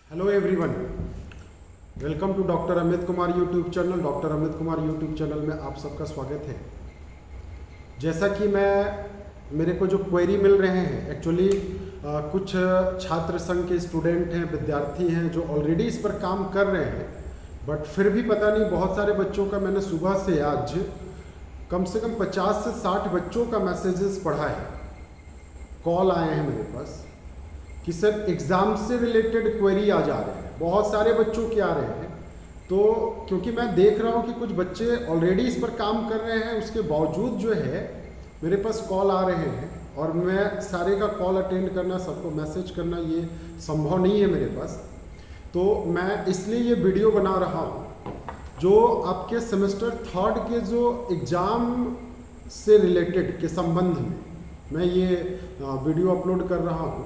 Hello everyone, welcome to doctor Amit Kumar YouTube channel. Doctor Amit Kumar YouTube channel में आप सबका स्वागत है। जैसा कि मेरे को जो क्वेरी मिल रहे हैं, एक्चुअली कुछ छात्र संघ के स्टूडेंट हैं, विद्यार्थी हैं जो ऑलरेडी इस पर काम कर रहे हैं, बट फिर भी पता नहीं, बहुत सारे बच्चों का मैंने सुबह से आज कम से कम 50 से 60 बच्चों का मैसेजेस पढ़ा है, कॉल आए हैं मेरे पास कि सर एग्ज़ाम से रिलेटेड क्वेरी आ जा रहे हैं। बहुत सारे बच्चों के आ रहे हैं, तो क्योंकि मैं देख रहा हूँ कि कुछ बच्चे ऑलरेडी इस पर काम कर रहे हैं, उसके बावजूद जो है मेरे पास कॉल आ रहे हैं और मैं सारे का कॉल अटेंड करना, सबको मैसेज करना ये संभव नहीं है मेरे पास। तो मैं इसलिए ये वीडियो बना रहा हूँ, जो आपके सेमेस्टर 3 के जो एग्ज़ाम से रिलेटेड के संबंध में मैं ये वीडियो अपलोड कर रहा हूँ।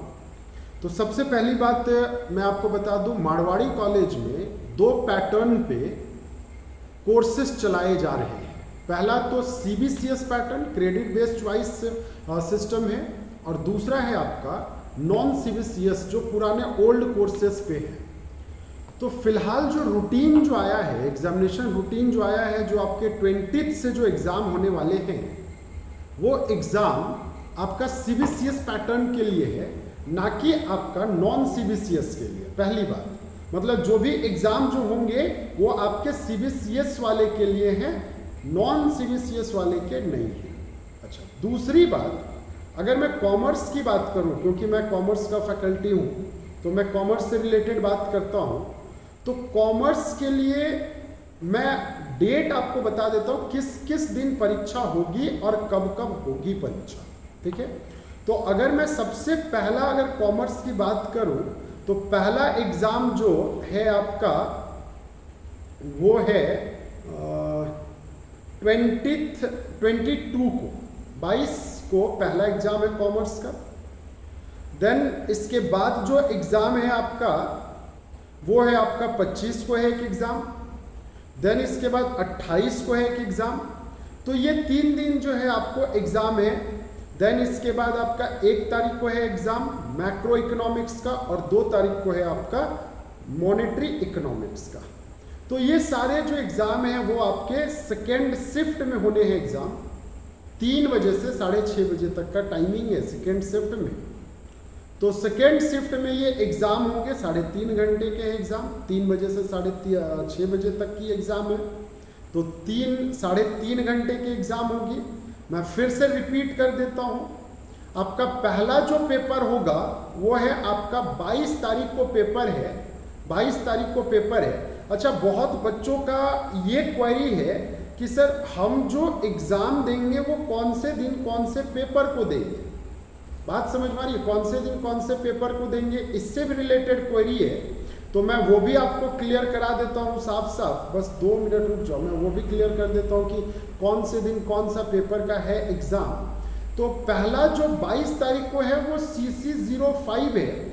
तो सबसे पहली बात मैं आपको बता दूं, मारवाड़ी कॉलेज में 2 पैटर्न पे कोर्सेज चलाए जा रहे हैं। पहला तो CBCS pattern, credit based choice system है, और दूसरा है आपका नॉन CBCS जो पुराने ओल्ड कोर्सेज पे है। तो फिलहाल जो रूटीन जो आया है, एग्जामिनेशन रूटीन जो आया है, जो आपके 20 से जो एग्ज़ाम होने वाले हैं, वो एग्ज़ाम आपका CBCS पैटर्न के लिए है, ना कि आपका नॉन CBCS के लिए। पहली बात, मतलब जो भी एग्जाम जो होंगे वो आपके CBCS वाले के लिए हैं, नॉन CBCS वाले के नहीं है। अच्छा, दूसरी बात, अगर मैं कॉमर्स की बात करूं, क्योंकि मैं कॉमर्स का फैकल्टी हूं, तो मैं कॉमर्स से रिलेटेड बात करता हूं, तो कॉमर्स के लिए मैं डेट आपको बता देता हूं, किस किस दिन परीक्षा होगी और कब कब होगी परीक्षा। ठीक है, तो अगर मैं सबसे पहला अगर कॉमर्स की बात करूं, तो पहला एग्ज़ाम जो है आपका वो है 22 को, 22 को पहला एग्ज़ाम है कॉमर्स का। देन इसके बाद जो एग्ज़ाम है आपका वो है आपका 25 को है एक एग्ज़ाम। देन इसके बाद 28 को है एक एग्ज़ाम। तो ये 3 दिन जो है आपको एग्ज़ाम है। देन इसके बाद आपका 1 तारीख को है एग्ज़ाम मैक्रो इकोनॉमिक्स का, और 2 तारीख को है आपका मॉनेटरी इकोनॉमिक्स का। तो ये सारे जो एग्ज़ाम हैं वो आपके सेकेंड शिफ्ट में होने हैं एग्ज़ाम। 3 बजे से 6:30 बजे तक का टाइमिंग है सेकेंड शिफ्ट में। तो सेकेंड शिफ्ट में ये एग्ज़ाम होंगे, 3.5 घंटे के एग्ज़ाम, 3 बजे से 6:30 बजे तक की एग्ज़ाम है। तो 3-3.5 घंटे की एग्ज़ाम होगी। मैं फिर से रिपीट कर देता हूं, आपका पहला जो पेपर होगा वो है आपका 22 तारीख को पेपर है, 22 तारीख को पेपर है। अच्छा, बहुत बच्चों का ये क्वेरी है कि सर हम जो एग्ज़ाम देंगे वो कौन से दिन कौन से पेपर को देंगे। बात समझ में आ रही है, कौन से दिन कौन से पेपर को देंगे, इससे भी रिलेटेड क्वेरी है। तो मैं वो भी आपको क्लियर करा देता हूँ साफ साफ, बस 2 मिनट रुक जाओ, मैं वो भी क्लियर कर देता हूँ कि कौन से दिन कौन सा पेपर का है एग्ज़ाम। तो पहला जो 22 तारीख को है वो CC05 है,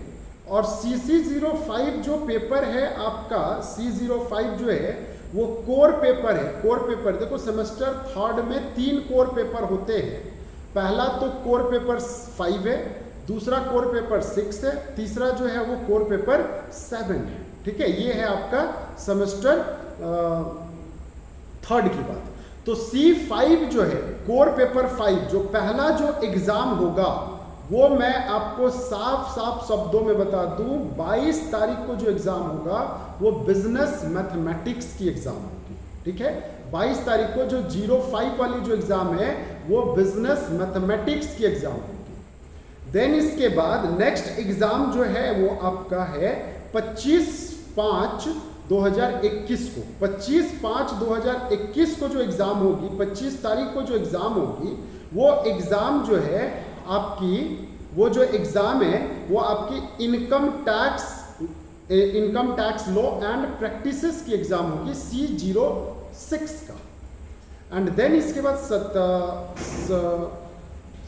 और CC05 जो पेपर है आपका, C05 जो है वो कोर पेपर है। कोर पेपर देखो, सेमेस्टर 3 में 3 कोर पेपर होते हैं। पहला तो कोर पेपर 5 है, दूसरा कोर पेपर 6 है, तीसरा जो है वो कोर पेपर 7 है। ठीक है, ये है आपका सेमेस्टर 3 की बात। तो C5 जो है कोर पेपर 5, जो पहला जो एग्ज़ाम होगा वो मैं आपको साफ साफ शब्दों में बता दूं, 22 तारीख को जो एग्ज़ाम होगा वो बिजनेस मैथमेटिक्स की एग्ज़ाम होगी। ठीक है, 22 तारीख को जो 05 वाली जो एग्ज़ाम है वो बिजनेस मैथमेटिक्स की एग्ज़ाम होगी। देन इसके बाद नेक्स्ट एग्ज़ाम जो है वो आपका है 25/5/2021 को। 25/5/2021 को जो एग्ज़ाम होगी, 25 तारीख को जो एग्ज़ाम होगी, वो एग्ज़ाम जो है आपकी, वो जो एग्ज़ाम है वो आपकी income tax law and practices की एग्ज़ाम होगी, C06 का। एंड देन इसके बाद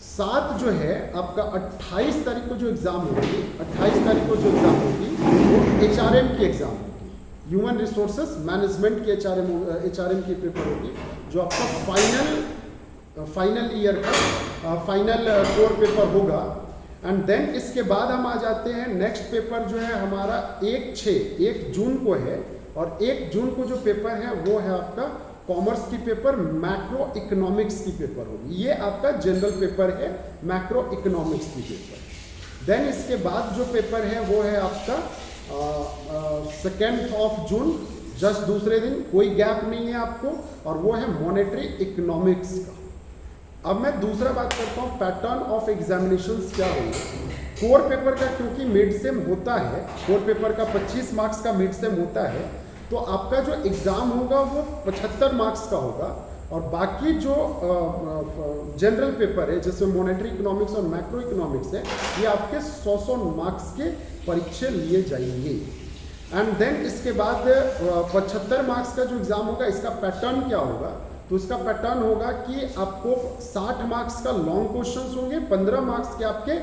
7 जो है आपका 28 तारीख को जो एग्ज़ाम होगी, 28 तारीख को जो एग्ज़ाम होगी वो HRM की एग्ज़ाम होगी, ह्यूमन रिसोर्सेस मैनेजमेंट की HRM की पेपर होगी, जो आपका फाइनल ईयर का फाइनल कोर पेपर होगा। एंड देन इसके बाद हम आ जाते हैं नेक्स्ट पेपर जो है हमारा 1 जून को है, और 1 जून को जो पेपर है वो है आपका कॉमर्स की पेपर, मैक्रो इकोनॉमिक्स की पेपर होगी। ये आपका जनरल पेपर है मैक्रो इकोनॉमिक्स की पेपर। देन इसके बाद जो पेपर है वो है आपका 2 जून, जस्ट दूसरे दिन, कोई गैप नहीं है आपको, और वो है मॉनेटरी इकोनॉमिक्स का। अब मैं दूसरा बात करता हूँ पैटर्न ऑफ एग्जामिनेशंस क्या होंगे। कोर पेपर का क्योंकि मिड सेम होता है, कोर पेपर का 25 मार्क्स का मिड सेम होता है, तो आपका जो एग्ज़ाम होगा वो 75 मार्क्स का होगा, और बाकी जो जनरल पेपर है जिसमें मॉनेटरी इकोनॉमिक्स और मैक्रो इकोनॉमिक्स है, ये आपके 100 मार्क्स के परीक्षे लिए जाएंगे। एंड देन इसके बाद 75 मार्क्स का जो एग्ज़ाम होगा, इसका पैटर्न क्या होगा, तो इसका पैटर्न होगा कि आपको 60 मार्क्स का लॉन्ग क्वेश्चंस होंगे, 15 मार्क्स के आपके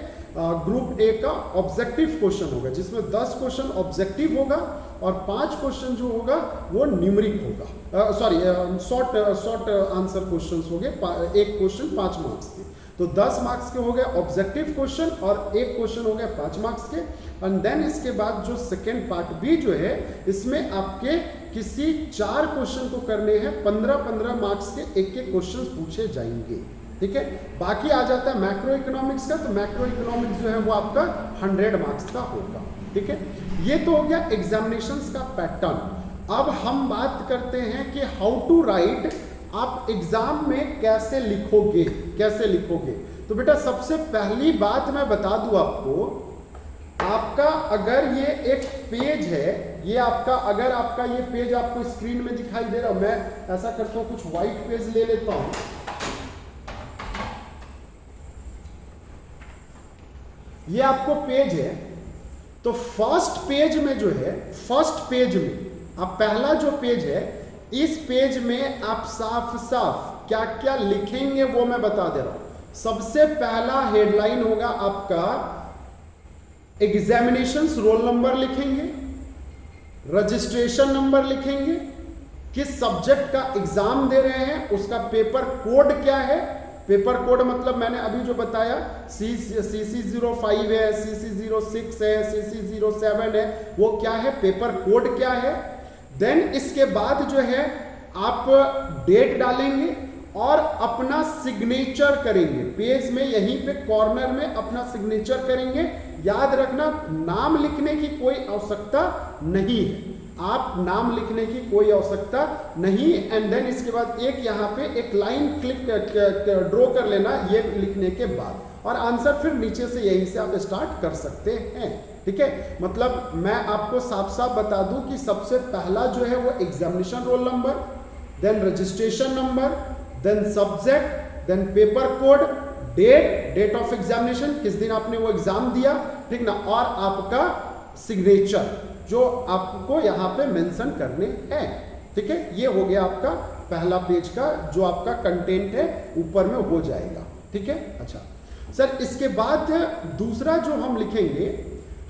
ग्रुप ए का ऑब्जेक्टिव क्वेश्चन होगा, जिसमें 10 क्वेश्चन ऑब्जेक्टिव होगा और 5 क्वेश्चन जो होगा वो न्यूमेरिक होगा, शॉर्ट आंसर क्वेश्चंस होंगे, एक क्वेश्चन 5 मार्क्स के, तो 10 मार्क्स के हो गए ऑब्जेक्टिव क्वेश्चन और एक क्वेश्चन हो गया 5 मार्क्स के। एंड देन इसके बाद जो सेकेंड पार्ट बी जो है, इसमें आपके किसी 4 क्वेश्चन को करने हैं, 15-15 मार्क्स के एक क्वेश्चन पूछे जाएंगे, ठीक है। बाकी आ जाता है मैक्रो इकोनॉमिक्स का, तो मैक्रो इकोनॉमिक्स जो है वो आपका 100 मार्क्स का होगा, ठीक है। ये तो हो गया एग्जामिनेशंस का पैटर्न। अब हम बात करते हैं कि हाउ टू राइट, आप एग्जाम में कैसे लिखोगे, कैसे लिखोगे। तो बेटा सबसे पहली बात मैं बता दूं आपको, आपका अगर ये एक पेज है, ये आपका, अगर आपका ये पेज आपको स्क्रीन में दिखाई दे रहा, मैं ऐसा करता हूं कुछ व्हाइट पेज ले लेता हूं, ये आपको पेज है, तो फर्स्ट पेज में जो है, फर्स्ट पेज में आप पहला जो पेज है, इस पेज में आप साफ साफ क्या क्या लिखेंगे वो मैं बता दे रहा हूं। सबसे पहला हेडलाइन होगा आपका एग्जामिनेशंस रोल नंबर लिखेंगे, रजिस्ट्रेशन नंबर लिखेंगे, किस सब्जेक्ट का एग्जाम दे रहे हैं, उसका पेपर कोड क्या है। पेपर कोड मतलब मैंने अभी जो बताया, CC05 है, CC06 है, CC07 है, वो क्या है, पेपर कोड क्या है। देन इसके बाद जो है आप डेट डालेंगे और अपना सिग्नेचर करेंगे, पेज में यहीं पे कॉर्नर में अपना सिग्नेचर करेंगे। याद रखना, नाम लिखने की कोई आवश्यकता नहीं है, आप नाम लिखने की कोई आवश्यकता नहीं। एंड देन इसके बाद एक यहाँ पे एक लाइन क्लिक ड्रॉ कर लेना ये लिखने के बाद, और आंसर फिर नीचे से यहीं से आप स्टार्ट कर सकते हैं, ठीक है। मतलब मैं आपको साफ साफ बता दूं कि सबसे पहला जो है वो examination roll number, then registration number, then subject, then paper code, date of examination, किस दिन आपने वो एग्जाम दिया, ठीक ना, और आपका सिग्नेचर जो आपको यहाँ पे मेंशन करने हैं, ठीक है। ये हो गया आपका पहला पेज का जो आपका कंटेंट है, ऊपर में हो जाएगा, ठीक है। अच्छा सर, इसके बाद दूसरा जो हम लिखेंगे,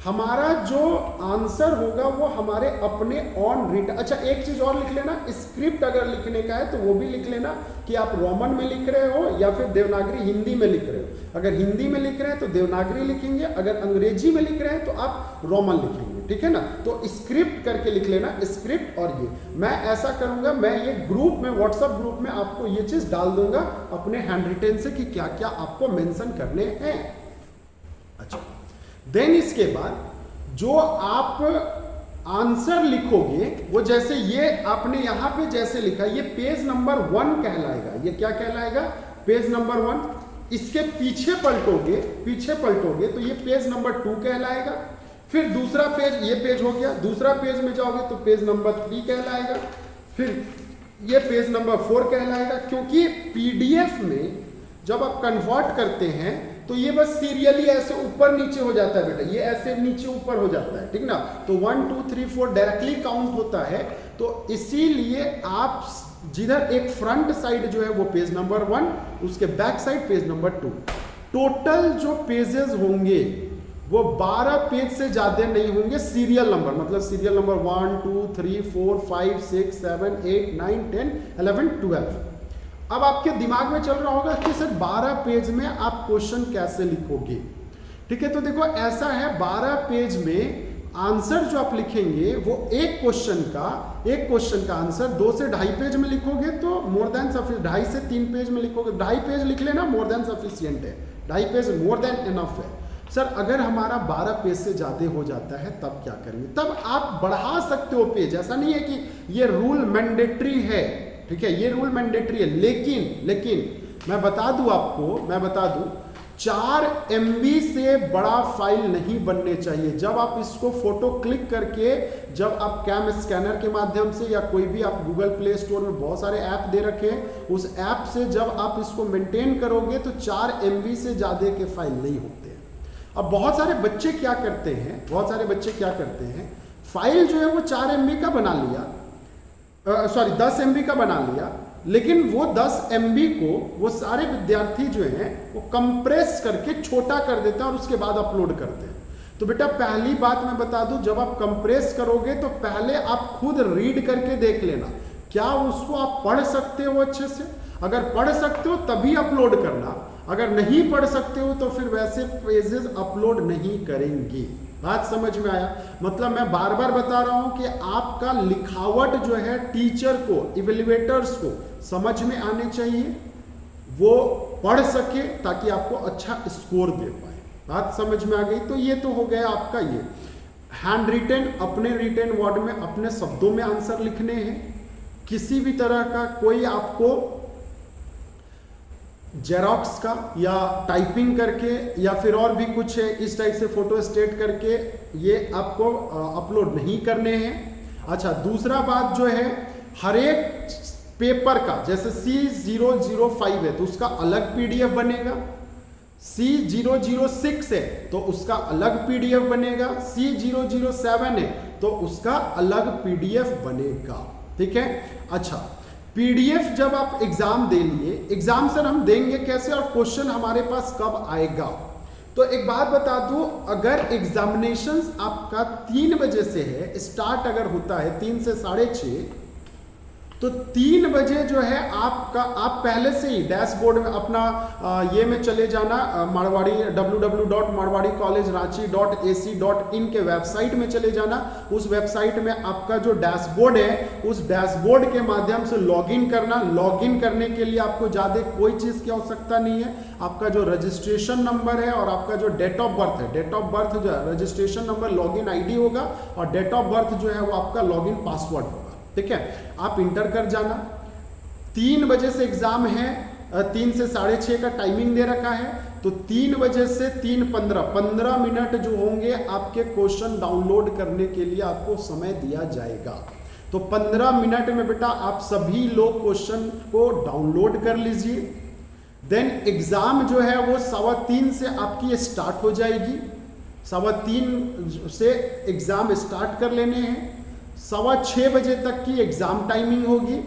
हमारा जो आंसर होगा वो हमारे अपने ऑन रिट। अच्छा एक चीज और लिख लेना, स्क्रिप्ट अगर लिखने का है तो वो भी लिख लेना कि आप रोमन में लिख रहे हो या फिर देवनागरी हिंदी में लिख रहे हो। अगर हिंदी में लिख रहे हैं तो देवनागरी लिखेंगे, अगर अंग्रेजी में लिख रहे हैं तो आप रोमन लिखेंगे, ठीक है ना। तो स्क्रिप्ट करके लिख लेना, स्क्रिप्ट। और ये मैं ऐसा करूंगा, मैं ये ग्रुप में, व्हाट्सएप ग्रुप में आपको ये चीज डाल दूंगा अपने हैंड रिटेन से कि क्या क्या आपको मेंशन करने हैं। अच्छा, देन इसके बाद जो आप आंसर लिखोगे वो जैसे ये आपने यहां पे जैसे लिखा, ये पेज नंबर 1 कहलाएगा। ये क्या कहलाएगा, पेज नंबर 1। इसके पीछे पलटोगे तो ये पेज नंबर 2 कहलाएगा। फिर दूसरा पेज, ये पेज हो गया, दूसरा पेज में जाओगे तो पेज नंबर 3 कहलाएगा। फिर ये पेज नंबर 4 कहलाएगा। क्योंकि पीडीएफ में जब आप कन्वर्ट करते हैं तो ये बस सीरियली ऐसे ऊपर नीचे हो जाता है बेटा, ये ऐसे नीचे ऊपर हो जाता है, ठीक ना। तो 1 2 3 4 डायरेक्टली काउंट होता है। तो इसीलिए आप जिधर एक फ्रंट साइड जो है वो पेज नंबर 1, उसके back side page number 2, total जो पेजेस होंगे वो 12 पेज से ज्यादा नहीं होंगे। सीरियल नंबर मतलब सीरियल नंबर 1 2 3 4 5 6 7 8 9 10 11 12। अब आपके दिमाग में चल रहा होगा कि सर 12 पेज में आप क्वेश्चन कैसे लिखोगे। ठीक है, तो देखो ऐसा है 12 पेज में आंसर जो आप लिखेंगे वो एक क्वेश्चन का आंसर 2 से 2.5 पेज में लिखोगे तो मोर देन सफिशिएंट, 2.5 से 3 पेज में लिखोगे, 2.5 पेज लिख लेना, मोर देन सफिशिएंट है, 2.5 पेज मोर देन इनफ है। सर अगर हमारा 12 पेज से ज़्यादा हो जाता है तब क्या करेंगे? तब आप बढ़ा सकते हो पेज, ऐसा नहीं है कि ये रूल मैंडेटरी है, ठीक है, ये रूल मैंडेटरी है, लेकिन मैं बता दूं 4 MB से बड़ा फाइल नहीं बनने चाहिए। जब आप इसको फोटो क्लिक करके, जब आप कैम स्कैनर के माध्यम से या कोई भी आप गूगल प्ले स्टोर में बहुत सारे ऐप दे रखे हैं, उस ऐप से जब आप इसको मेंटेन करोगे तो 4 MB से ज़्यादा के फाइल नहीं होते हैं। अब बहुत सारे बच्चे क्या करते हैं, फाइल जो है वो 4 MB का बना लिया, 10 MB का बना लिया, लेकिन वो 10 MB को वो सारे विद्यार्थी जो हैं वो कंप्रेस करके छोटा कर देते हैं और उसके बाद अपलोड करते हैं। तो बेटा पहली बात मैं बता दूं, जब आप कंप्रेस करोगे तो पहले आप खुद रीड करके देख लेना, क्या उसको आप पढ़ सकते हो अच्छे से? अगर पढ़ सकते हो तभी अपलोड करना, अगर नहीं पढ़ सकते हो तो फिर वैसे पेजेस अपलोड नहीं करेंगे। बात समझ में आया? मतलब मैं बार बार बता रहा हूं कि आपका लिखावट जो है टीचर को, इवेल्युएटर्स को समझ में आने चाहिए, वो पढ़ सके ताकि आपको अच्छा स्कोर दे पाए। बात समझ में आ गई? तो ये तो हो गया आपका ये हैंड रिटेन, अपने रिटेन वर्ड में अपने शब्दों में आंसर लिखने हैं। किसी भी तरह का कोई आपको जेरोक्स का या टाइपिंग करके या फिर और भी कुछ है इस टाइप से फोटो स्टेट करके ये आपको अपलोड नहीं करने हैं। अच्छा, दूसरा बात जो है, हर एक पेपर का जैसे C005 है तो उसका अलग PDF बनेगा, C006 है तो उसका अलग PDF बनेगा, C007 है तो उसका अलग PDF बनेगा, ठीक है। अच्छा, PDF जब आप एग्जाम दे लिए, एग्जाम सर हम देंगे कैसे और क्वेश्चन हमारे पास कब आएगा? तो एक बात बता दूं, अगर एग्जामिनेशंस आपका 3 बजे से है, स्टार्ट अगर होता है 3 से 6:30, तो 3 बजे जो है आपका, आप पहले से ही डैशबोर्ड में अपना ये में चले जाना, मारवाड़ी www.marwadicollegeranchi.ac.in के वेबसाइट में चले जाना। उस वेबसाइट में आपका जो डैशबोर्ड है, उस डैशबोर्ड के माध्यम से लॉगिन करना। लॉगिन करने के लिए आपको ज़्यादा कोई चीज़ की आवश्यकता नहीं है, आपका जो रजिस्ट्रेशन नंबर है और आपका जो डेट ऑफ बर्थ है, डेट ऑफ बर्थ जो है रजिस्ट्रेशन नंबर लॉगिन ID होगा और डेट ऑफ बर्थ जो है वो आपका लॉगिन पासवर्ड होगा, ठीक है। आप इंटर कर जाना। 3 बजे से एग्जाम है, 3 से 6:30 का टाइमिंग दे रखा है, तो 3 बजे से 15 मिनट जो होंगे आपके क्वेश्चन डाउनलोड करने के लिए आपको समय दिया जाएगा। तो 15 मिनट में बेटा आप सभी लोग क्वेश्चन को डाउनलोड कर लीजिए। देन एग्जाम जो है वो 3:15 से आपकी स्टार्ट हो जाएगी। 3:15 से एग्जाम स्टार्ट कर लेने हैं, 6:15 बजे तक की एग्जाम टाइमिंग होगी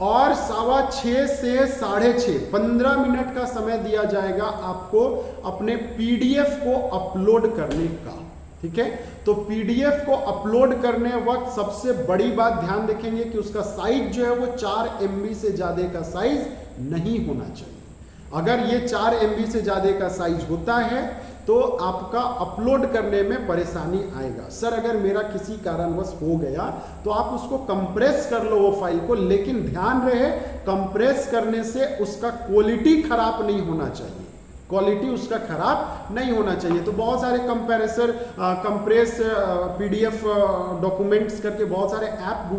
और 6:15 से 6:30 15 मिनट का समय दिया जाएगा आपको अपने PDF को अपलोड करने का, ठीक है। तो PDF को अपलोड करने वक्त सबसे बड़ी बात ध्यान रखेंगे कि उसका साइज जो है वो 4 MB से ज़्यादा का साइज नहीं होना चाहिए। अगर ये 4 MB से ज़्यादा का साइज होता है तो आपका अपलोड करने में परेशानी आएगा। सर अगर मेरा किसी कारणवश हो गया तो आप उसको कंप्रेस कर लो वो फाइल को, लेकिन ध्यान रहे कंप्रेस करने से उसका क्वालिटी खराब नहीं होना चाहिए, क्वालिटी उसका खराब नहीं होना चाहिए। तो बहुत सारे कंप्रेस PDF डॉक्यूमेंट्स करके बहुत सारे ऐप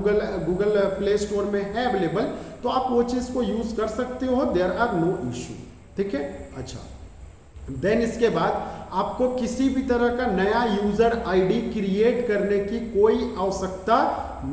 गूगल प्ले स्टोर में है अवेलेबल, तो आप वो चीज़ को यूज़ कर सकते हो, देयर आर नो इशू, ठीक है। अच्छा, देन इसके बाद आपको किसी भी तरह का नया यूजर ID क्रिएट करने की कोई आवश्यकता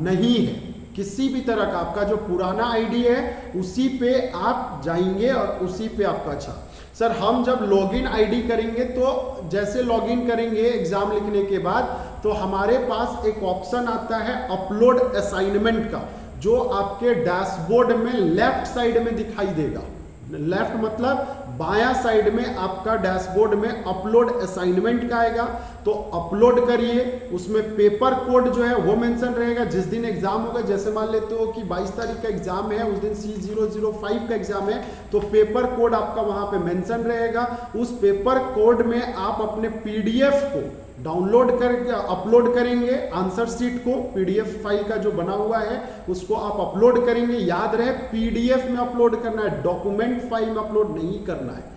नहीं है। किसी भी तरह का आपका जो पुराना ID है उसी पे आप जाएंगे और उसी पे आपका। अच्छा सर, हम जब लॉगिन ID करेंगे तो जैसे लॉगिन करेंगे एग्जाम लिखने के बाद तो हमारे पास एक ऑप्शन आता है अपलोड असाइनमेंट का, जो आपके डैशबोर्ड में लेफ्ट साइड में दिखाई देगा। लेफ्ट मतलब बायां साइड में आपका डैशबोर्ड में अपलोड असाइनमेंट का आएगा, तो अपलोड करिए। उसमें पेपर कोड जो है वो मेंशन रहेगा, जिस दिन एग्जाम होगा। जैसे मान लेते हो कि 22 तारीख का एग्जाम है, उस दिन C005 का एग्जाम है, तो पेपर कोड आपका वहां पे मेंशन रहेगा। उस पेपर कोड में आप अपने PDF को डाउनलोड करके अपलोड करेंगे, आंसर शीट को, PDF फाइल का जो बना हुआ है उसको आप अपलोड करेंगे। याद रहे PDF में अपलोड करना है, डॉक्यूमेंट फाइल में अपलोड नहीं करना है,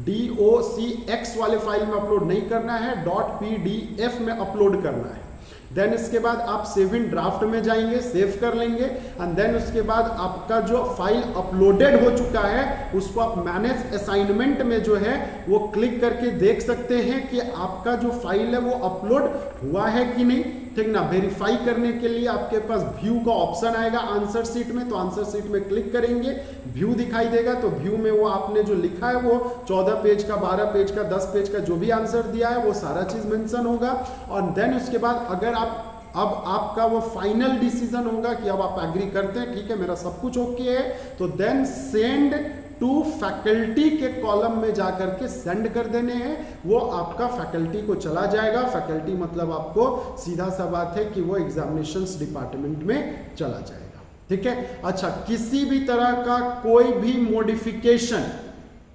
DOCX वाले फाइल में अपलोड नहीं करना है, .PDF में अपलोड करना है। देन इसके बाद आप सेव इन ड्राफ्ट में जाएंगे, सेव कर लेंगे। एंड देन उसके बाद आपका जो फाइल अपलोडेड हो चुका है उसको आप मैनेज असाइनमेंट में जो है वो क्लिक करके देख सकते हैं कि आपका जो फाइल है वो अपलोड हुआ है कि नहीं, ठीक ना। वेरीफाई करने के लिए आपके पास व्यू का ऑप्शन आएगा आंसर शीट में, तो आंसर शीट में क्लिक करेंगे, व्यू दिखाई देगा। तो व्यू में वो आपने जो लिखा है वो 14 पेज का, 12 पेज का, 10 पेज का जो भी आंसर दिया है वो सारा चीज मेंशन होगा। और देन उसके बाद अगर अब आपका वो फाइनल डिसीजन होगा कि अब आप एग्री करते हैं, ठीक है मेरा सब कुछ ओके है, तो देन सेंड टू फैकल्टी के कॉलम में जाकर के सेंड कर देने हैं। वो आपका फैकल्टी को चला जाएगा। फैकल्टी मतलब आपको सीधा सा बात है कि वो एग्जामिनेशंस डिपार्टमेंट में चला जाएगा, ठीक है। अच्छा, किसी भी तरह का कोई भी मॉडिफिकेशन,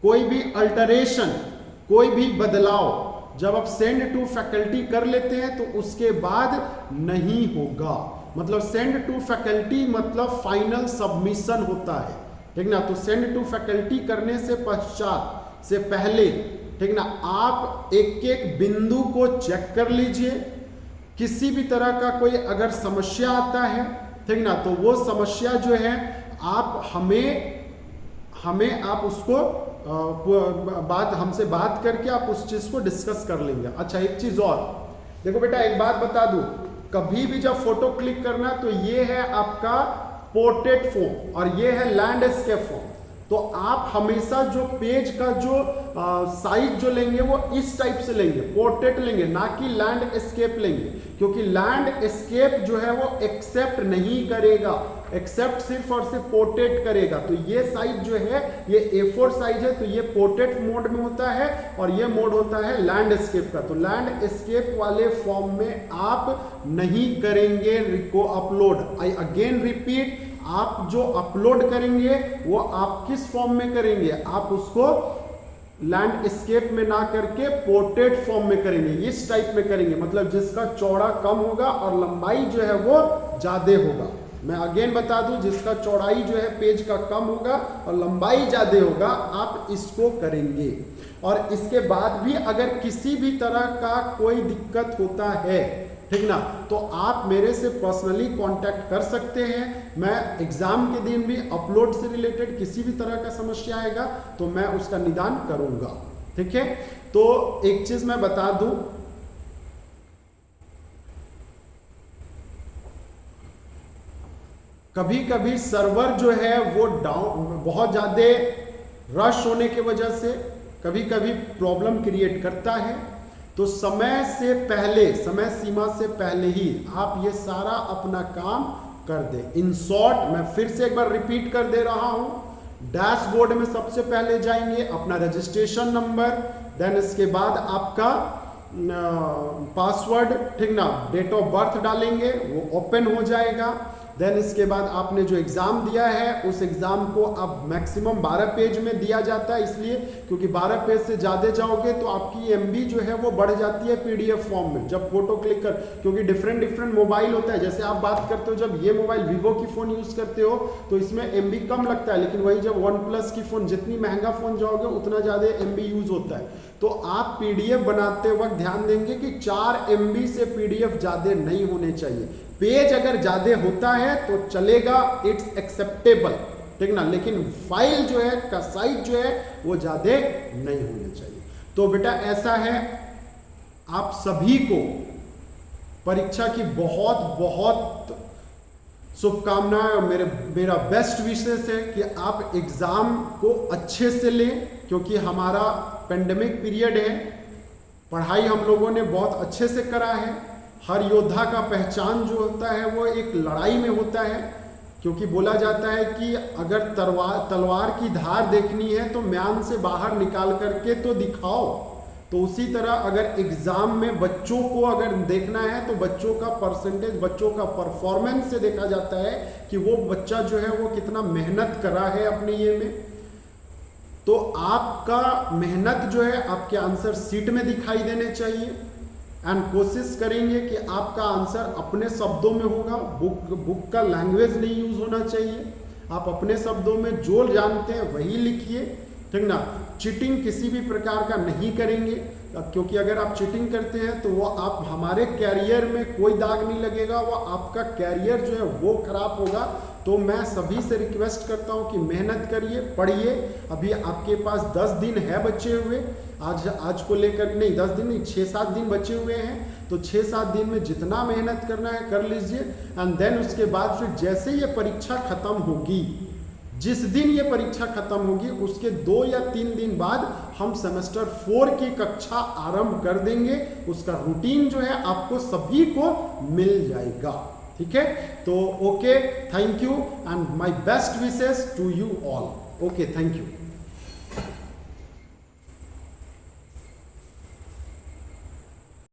कोई भी अल्टरेशन, कोई भी बदलाव जब आप सेंड टू फैकल्टी कर लेते हैं तो उसके बाद नहीं होगा। मतलब सेंड टू फैकल्टी मतलब फाइनल सबमिशन होता है, ठीक ना। तो सेंड टू फैकल्टी करने से पश्चात से पहले, ठीक ना, आप एक एक बिंदु को चेक कर लीजिए। किसी भी तरह का कोई अगर समस्या आता है, ठीक ना, तो वो समस्या जो है आप हमें आप उसको हमसे बात करके आप उस चीज को डिस्कस कर लेंगे। अच्छा, एक चीज और देखो बेटा, एक बात बता दूं, कभी भी जब फोटो क्लिक करना तो ये है आपका पोर्ट्रेट फॉर्म और ये है लैंडस्केप फॉर्म। तो आप हमेशा जो पेज का जो साइज जो लेंगे वो इस टाइप से लेंगे, पोर्ट्रेट लेंगे, ना कि लैंडस्केप लेंगे, क्योंकि लैंडस्केप जो है वो एक्सेप्ट नहीं करेगा, एक्सेप्ट सिर्फ और सिर्फ पोर्ट्रेट करेगा। तो ये साइज जो है ये A4 साइज है, तो ये पोर्ट्रेट मोड में होता है और ये मोड होता है लैंडस्केप का। तो लैंडस्केप वाले फॉर्म में आप नहीं करेंगे रिको अपलोड। आई अगेन रिपीट, आप जो अपलोड करेंगे वो आप किस फॉर्म में करेंगे, आप उसको लैंडस्केप में ना करके पोर्ट्रेट फॉर्म में करेंगे, इस टाइप में करेंगे, मतलब जिसका चौड़ा कम होगा और लंबाई जो है वो ज्यादा होगा। मैं अगेन बता दूं, जिसका चौड़ाई जो है पेज का कम होगा और लंबाई ज्यादा होगा, आप इसको करेंगे। और इसके बाद भी अगर किसी भी तरह का कोई दिक्कत होता है, ठीक ना, तो आप मेरे से पर्सनली कांटेक्ट कर सकते हैं। मैं एग्जाम के दिन भी अपलोड से रिलेटेड किसी भी तरह का समस्या आएगा तो मैं उसका निदान करूंगा, ठीक है। तो एक चीज मैं बता दूं, कभी कभी सर्वर जो है वो डाउन, बहुत ज्यादा रश होने की वजह से कभी कभी प्रॉब्लम क्रिएट करता है। तो समय से पहले, समय सीमा से पहले ही आप ये सारा अपना काम कर दें। इन शॉर्ट, मैं फिर से एक बार रिपीट कर दे रहा हूं, डैशबोर्ड में सबसे पहले जाएंगे, अपना रजिस्ट्रेशन नंबर, देन इसके बाद आपका पासवर्ड, ठीक ना, डेट ऑफ बर्थ डालेंगे, वो ओपन हो जाएगा। देन इसके बाद आपने जो एग्जाम दिया है उस एग्जाम को अब मैक्सिमम 12 पेज में दिया जाता है, इसलिए क्योंकि 12 पेज से ज़्यादा जाओगे तो आपकी MB जो है वो बढ़ जाती है PDF फॉर्म में जब फोटो क्लिक कर, क्योंकि डिफरेंट मोबाइल होता है। जैसे आप बात करते हो, जब ये मोबाइल वीवो की फ़ोन यूज़ करते हो तो इसमें MB कम लगता है, लेकिन वही जब OnePlus की फ़ोन, जितनी महंगा फ़ोन जाओगे उतना ज़्यादा MB यूज़ होता है। तो आप PDF बनाते वक्त ध्यान देंगे कि 4 MB से PDF ज़्यादा नहीं होने चाहिए। पेज अगर ज्यादा होता है तो चलेगा, इट्स एक्सेप्टेबल, ठीक ना, लेकिन फाइल जो है का साइज जो है वो ज्यादा नहीं होना चाहिए। तो बेटा ऐसा है, आप सभी को परीक्षा की बहुत बहुत शुभकामनाएं और मेरा बेस्ट विशेष है कि आप एग्जाम को अच्छे से लें, क्योंकि हमारा पेंडेमिक पीरियड है। पढ़ाई हम लोगों ने बहुत अच्छे से करा है। हर योद्धा का पहचान जो होता है वो एक लड़ाई में होता है, क्योंकि बोला जाता है कि अगर तलवार की धार देखनी है तो म्यान से बाहर निकाल करके तो दिखाओ। तो उसी तरह अगर एग्जाम में बच्चों को अगर देखना है तो बच्चों का परसेंटेज, बच्चों का परफॉर्मेंस से देखा जाता है कि वो बच्चा जो है वो कितना मेहनत करा है अपने ये में। तो आपका मेहनत जो है आपके आंसर शीट में दिखाई देने चाहिए एंड कोशिश करेंगे कि आपका आंसर अपने शब्दों में होगा, बुक का लैंग्वेज नहीं यूज होना चाहिए। आप अपने शब्दों में जो जानते हैं वही लिखिए, ठीक ना। चीटिंग किसी भी प्रकार का नहीं करेंगे, क्योंकि अगर आप चीटिंग करते हैं तो वो आप हमारे कैरियर में कोई दाग नहीं लगेगा, वो आपका कैरियर जो है वो खराब होगा। तो मैं सभी से रिक्वेस्ट करता हूं कि मेहनत करिए, पढ़िए। अभी आपके पास 10 दिन है बचे हुए, आज को लेकर नहीं, 10 दिन नहीं, 6-7 दिन बचे हुए हैं। तो 6-7 दिन में जितना मेहनत करना है कर लीजिए एंड देन उसके बाद फिर जैसे ये परीक्षा खत्म होगी, जिस दिन ये परीक्षा खत्म होगी उसके 2 या 3 दिन बाद हम सेमेस्टर 4 की कक्षा आरंभ कर देंगे। उसका रूटीन जो है आपको सभी को मिल जाएगा, ठीक है। तो okay, thank you and my best wishes to you all. Okay, thank you.